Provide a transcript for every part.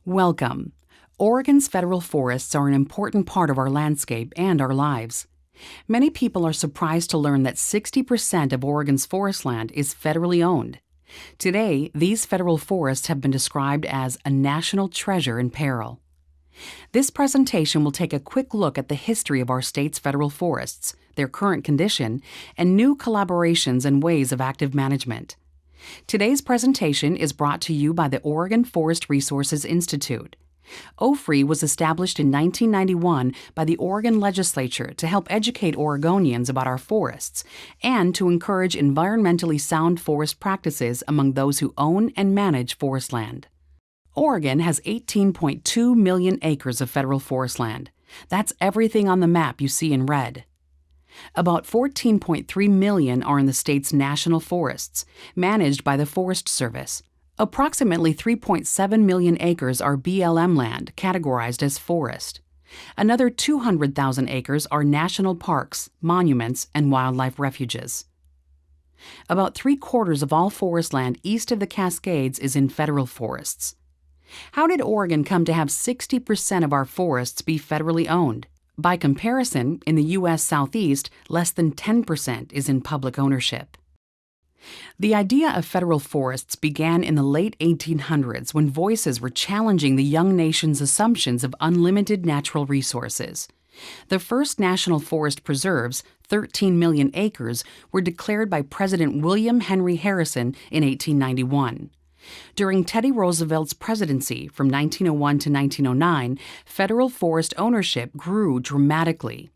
Welcome. Oregon's federal forests are an important part of our landscape and our lives. Many people are surprised to learn that 60% of Oregon's forest land is federally owned. Today, these federal forests have been described as a national treasure in peril. This presentation will take a quick look at the history of our state's federal forests, their current condition, and new collaborations and ways of active management. Today's presentation is brought to you by the Oregon Forest Resources Institute. OFRI was established in 1991 by the Oregon Legislature to help educate Oregonians about our forests and to encourage environmentally sound forest practices among those who own and manage forest land. Oregon has 18.2 million acres of federal forest land. That's everything on the map you see in red. About 14.3 million are in the state's national forests, managed by the Forest Service. Approximately 3.7 million acres are BLM land, categorized as forest. Another 200,000 acres are national parks, monuments, and wildlife refuges. About 3/4 of all forest land east of the Cascades is in federal forests. How did Oregon come to have 60% of our forests be federally owned? By comparison, in the U.S. Southeast, less than 10% is in public ownership. The idea of federal forests began in the late 1800s when voices were challenging the young nation's assumptions of unlimited natural resources. The first national forest preserves, 13 million acres, were declared by President William Henry Harrison in 1891. During Teddy Roosevelt's presidency from 1901 to 1909, federal forest ownership grew dramatically.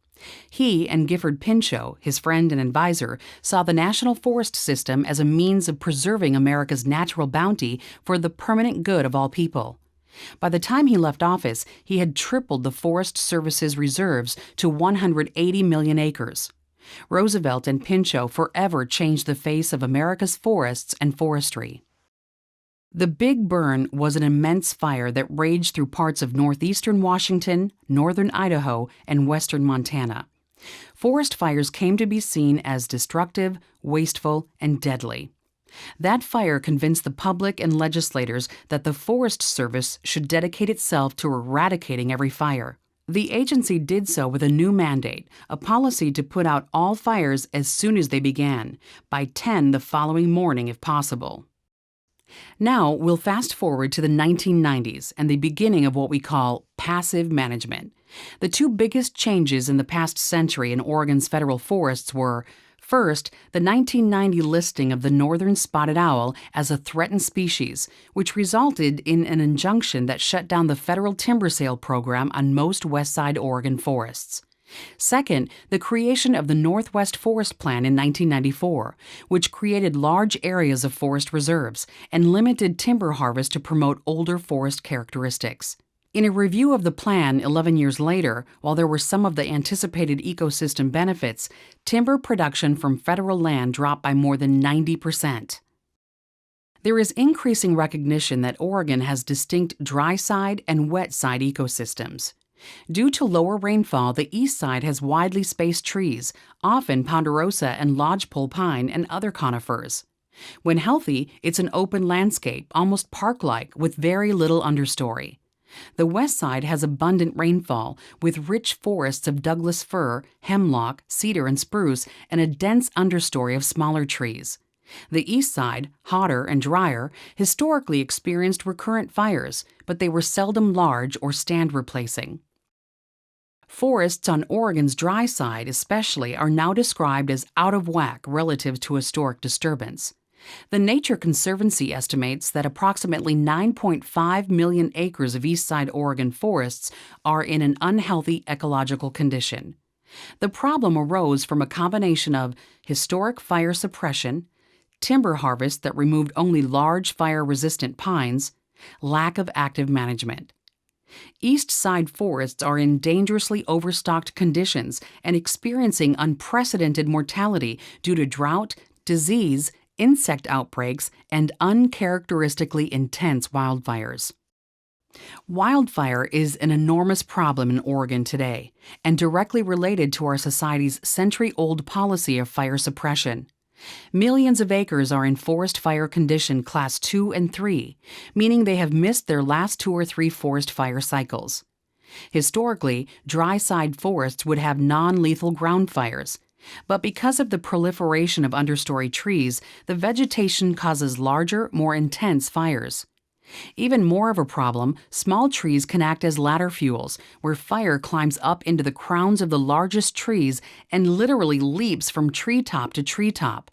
He and Gifford Pinchot, his friend and advisor, saw the national forest system as a means of preserving America's natural bounty for the permanent good of all people. By the time he left office, he had tripled the Forest Service's reserves to 180 million acres. Roosevelt and Pinchot forever changed the face of America's forests and forestry. The Big Burn was an immense fire that raged through parts of northeastern Washington, northern Idaho, and western Montana. Forest fires came to be seen as destructive, wasteful, and deadly. That fire convinced the public and legislators that the Forest Service should dedicate itself to eradicating every fire. The agency did so with a new mandate, a policy to put out all fires as soon as they began, by 10 the following morning if possible. Now, we'll fast forward to the 1990s and the beginning of what we call passive management. The two biggest changes in the past century in Oregon's federal forests were, first, the 1990 listing of the northern spotted owl as a threatened species, which resulted in an injunction that shut down the federal timber sale program on most West Side Oregon forests. Second, the creation of the Northwest Forest Plan in 1994, which created large areas of forest reserves and limited timber harvest to promote older forest characteristics. In a review of the plan 11 years later, while there were some of the anticipated ecosystem benefits, timber production from federal land dropped by more than 90%. There is increasing recognition that Oregon has distinct dry side and wet side ecosystems. Due to lower rainfall, the east side has widely spaced trees, often ponderosa and lodgepole pine and other conifers. When healthy, it's an open landscape, almost park-like, with very little understory. The west side has abundant rainfall, with rich forests of Douglas fir, hemlock, cedar, and spruce, and a dense understory of smaller trees. The east side, hotter and drier, historically experienced recurrent fires, but they were seldom large or stand-replacing. Forests on Oregon's dry side especially are now described as out of whack relative to historic disturbance. The Nature Conservancy estimates that approximately 9.5 million acres of east side Oregon forests are in an unhealthy ecological condition. The problem arose from a combination of historic fire suppression, timber harvest that removed only large fire-resistant pines, lack of active management. East side forests are in dangerously overstocked conditions and experiencing unprecedented mortality due to drought, disease, insect outbreaks, and uncharacteristically intense wildfires. Wildfire is an enormous problem in Oregon today and directly related to our society's century-old policy of fire suppression. Millions of acres are in forest fire condition class 2 and 3, meaning they have missed their last 2 or 3 forest fire cycles. Historically, dry-side forests would have non-lethal ground fires, but because of the proliferation of understory trees, the vegetation causes larger, more intense fires. Even more of a problem, small trees can act as ladder fuels, where fire climbs up into the crowns of the largest trees and literally leaps from treetop to treetop.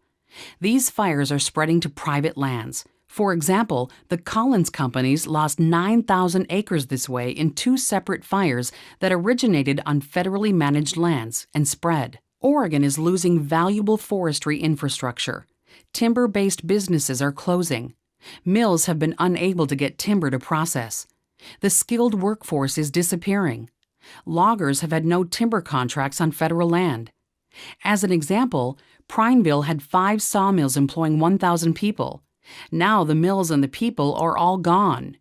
These fires are spreading to private lands. For example, the Collins companies lost 9,000 acres this way in 2 separate fires that originated on federally managed lands and spread. Oregon is losing valuable forestry infrastructure. Timber-based businesses are closing. Mills have been unable to get timber to process. The skilled workforce is disappearing. Loggers have had no timber contracts on federal land. As an example, Prineville had 5 sawmills employing 1,000 people. Now the mills and the people are all gone.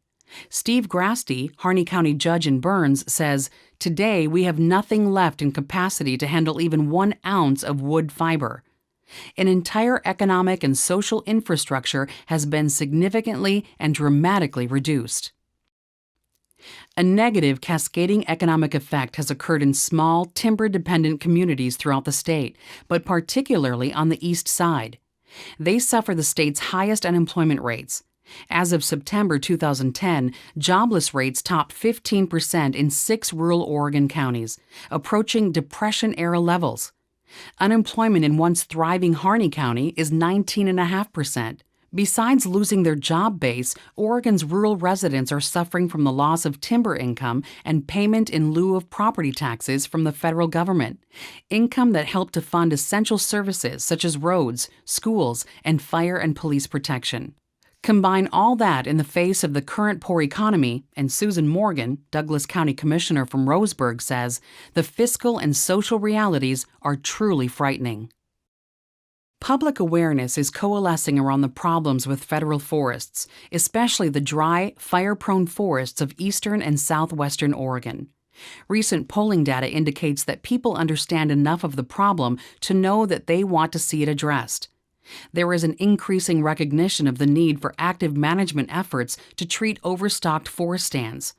Steve Grasty, Harney County judge in Burns, says, "Today we have nothing left in capacity to handle even 1 ounce of wood fiber." An entire economic and social infrastructure has been significantly and dramatically reduced. A negative cascading economic effect has occurred in small, timber-dependent communities throughout the state, but particularly on the east side. They suffer the state's highest unemployment rates. As of September 2010, jobless rates topped 15% in 6 rural Oregon counties, approaching Depression-era levels. Unemployment in once thriving Harney County is 19.5%. Besides losing their job base, Oregon's rural residents are suffering from the loss of timber income and payment in lieu of property taxes from the federal government, income that helped to fund essential services such as roads, schools, and fire and police protection. Combine all that in the face of the current poor economy, and Susan Morgan, Douglas County Commissioner from Roseburg, says the fiscal and social realities are truly frightening. Public awareness is coalescing around the problems with federal forests, especially the dry, fire-prone forests of eastern and southwestern Oregon. Recent polling data indicates that people understand enough of the problem to know that they want to see it addressed. There is an increasing recognition of the need for active management efforts to treat overstocked forest stands.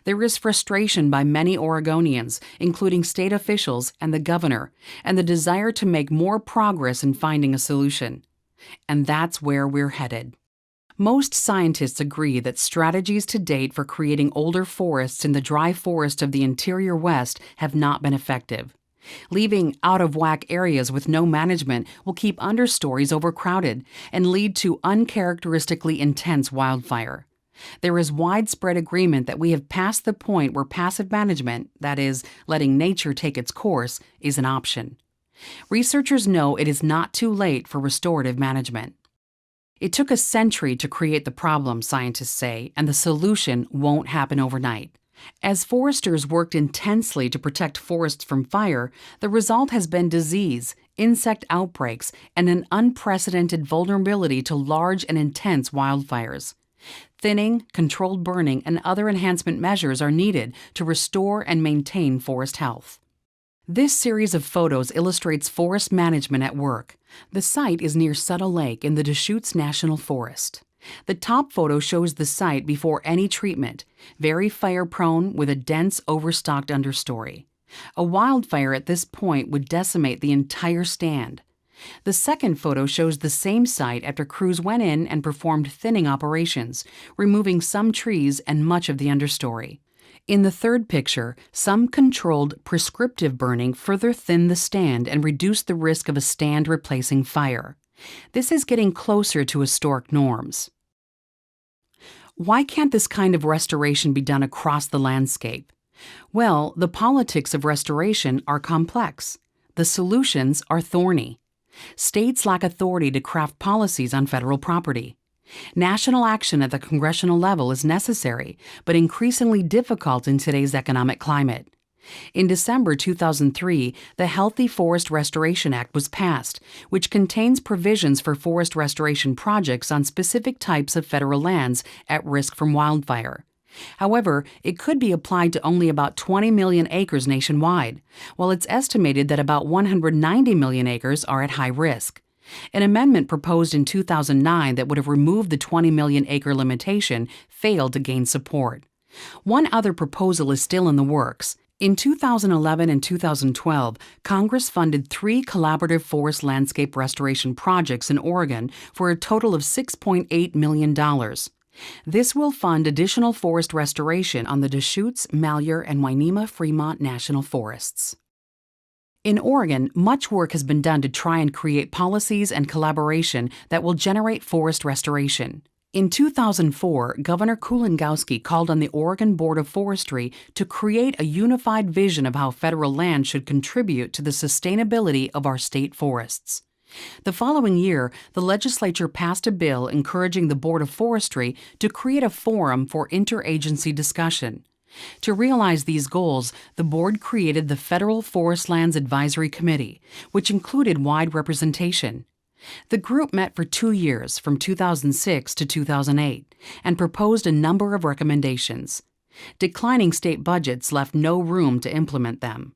There is frustration by many Oregonians, including state officials and the governor, and the desire to make more progress in finding a solution. And that's where we're headed. Most scientists agree that strategies to date for creating older forests in the dry forest of the interior West have not been effective. Leaving out-of-whack areas with no management will keep understories overcrowded and lead to uncharacteristically intense wildfire. There is widespread agreement that we have passed the point where passive management, that is, letting nature take its course, is an option. Researchers know it is not too late for restorative management. It took a century to create the problem, scientists say, and the solution won't happen overnight. As foresters worked intensely to protect forests from fire, the result has been disease, insect outbreaks, and an unprecedented vulnerability to large and intense wildfires. Thinning, controlled burning, and other enhancement measures are needed to restore and maintain forest health. This series of photos illustrates forest management at work. The site is near Sutta Lake in the Deschutes National Forest. The top photo shows the site before any treatment, very fire-prone with a dense, overstocked understory. A wildfire at this point would decimate the entire stand. The second photo shows the same site after crews went in and performed thinning operations, removing some trees and much of the understory. In the third picture, some controlled prescriptive burning further thinned the stand and reduced the risk of a stand replacing fire. This is getting closer to historic norms. Why can't this kind of restoration be done across the landscape? Well, the politics of restoration are complex. The solutions are thorny. States lack authority to craft policies on federal property. National action at the congressional level is necessary, but increasingly difficult in today's economic climate. In December 2003, the Healthy Forest Restoration Act was passed, which contains provisions for forest restoration projects on specific types of federal lands at risk from wildfire. However, it could be applied to only about 20 million acres nationwide, while it's estimated that about 190 million acres are at high risk. An amendment proposed in 2009 that would have removed the 20 million acre limitation failed to gain support. One other proposal is still in the works. In 2011 and 2012, Congress funded 3 collaborative forest landscape restoration projects in Oregon for a total of $6.8 million. This will fund additional forest restoration on the Deschutes, Malheur, and Wainema-Fremont National Forests. In Oregon, much work has been done to try and create policies and collaboration that will generate forest restoration. In 2004, Governor Kulongoski called on the Oregon Board of Forestry to create a unified vision of how federal land should contribute to the sustainability of our state forests. The following year, the legislature passed a bill encouraging the Board of Forestry to create a forum for interagency discussion. To realize these goals, the board created the Federal FORESTLANDS Advisory Committee, which included wide representation. The group met for 2 years, from 2006 to 2008, and proposed a number of recommendations. Declining state budgets left no room to implement them.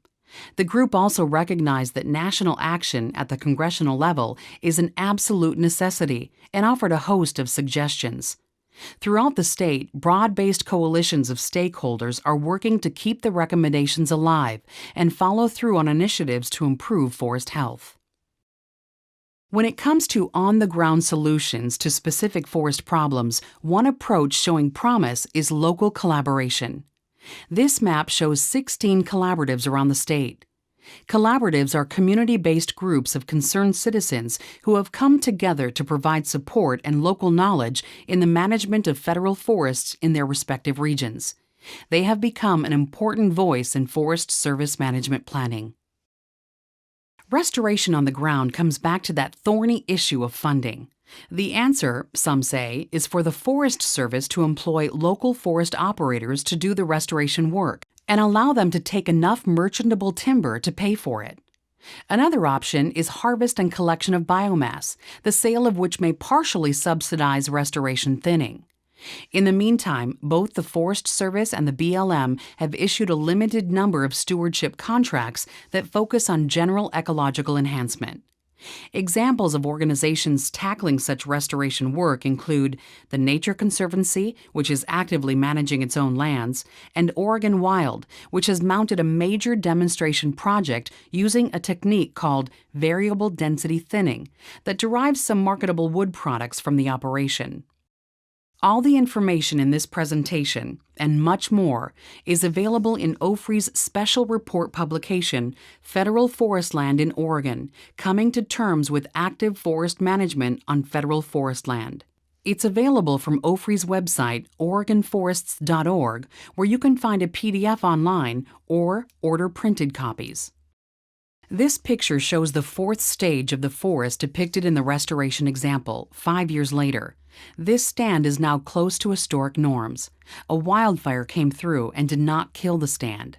The group also recognized that national action at the congressional level is an absolute necessity and offered a host of suggestions. Throughout the state, broad-based coalitions of stakeholders are working to keep the recommendations alive and follow through on initiatives to improve forest health. When it comes to on-the-ground solutions to specific forest problems, one approach showing promise is local collaboration. This map shows 16 collaboratives around the state. Collaboratives are community-based groups of concerned citizens who have come together to provide support and local knowledge in the management of federal forests in their respective regions. They have become an important voice in Forest Service management planning. Restoration on the ground comes back to that thorny issue of funding. The answer, some say, is for the Forest Service to employ local forest operators to do the restoration work and allow them to take enough merchantable timber to pay for it. Another option is harvest and collection of biomass, the sale of which may partially subsidize restoration thinning. In the meantime, both the Forest Service and the BLM have issued a limited number of stewardship contracts that focus on general ecological enhancement. Examples of organizations tackling such restoration work include the Nature Conservancy, which is actively managing its own lands, and Oregon Wild, which has mounted a major demonstration project using a technique called variable density thinning that derives some marketable wood products from the operation. All the information in this presentation, and much more, is available in OFRI's special report publication, Federal Forest Land in Oregon, Coming to Terms with Active Forest Management on Federal Forest Land. It's available from OFRI's website, OregonForests.org, where you can find a PDF online or order printed copies. This picture shows the fourth stage of the forest depicted in the restoration example, 5 years later. This stand is now close to historic norms. A wildfire came through and did not kill the stand.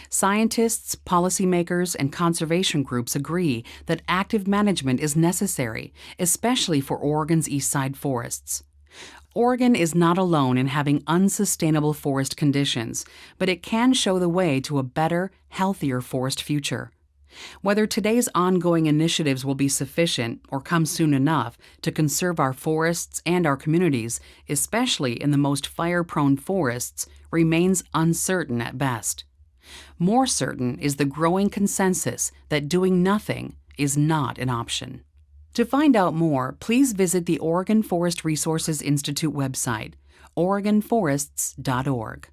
Scientists, policymakers, and conservation groups agree that active management is necessary, especially for Oregon's East Side forests. Oregon is not alone in having unsustainable forest conditions, but it can show the way to a better, healthier forest future. Whether today's ongoing initiatives will be sufficient or come soon enough to conserve our forests and our communities, especially in the most fire-prone forests, remains uncertain at best. More certain is the growing consensus that doing nothing is not an option. To find out more, please visit the Oregon Forest Resources Institute website, OregonForests.org.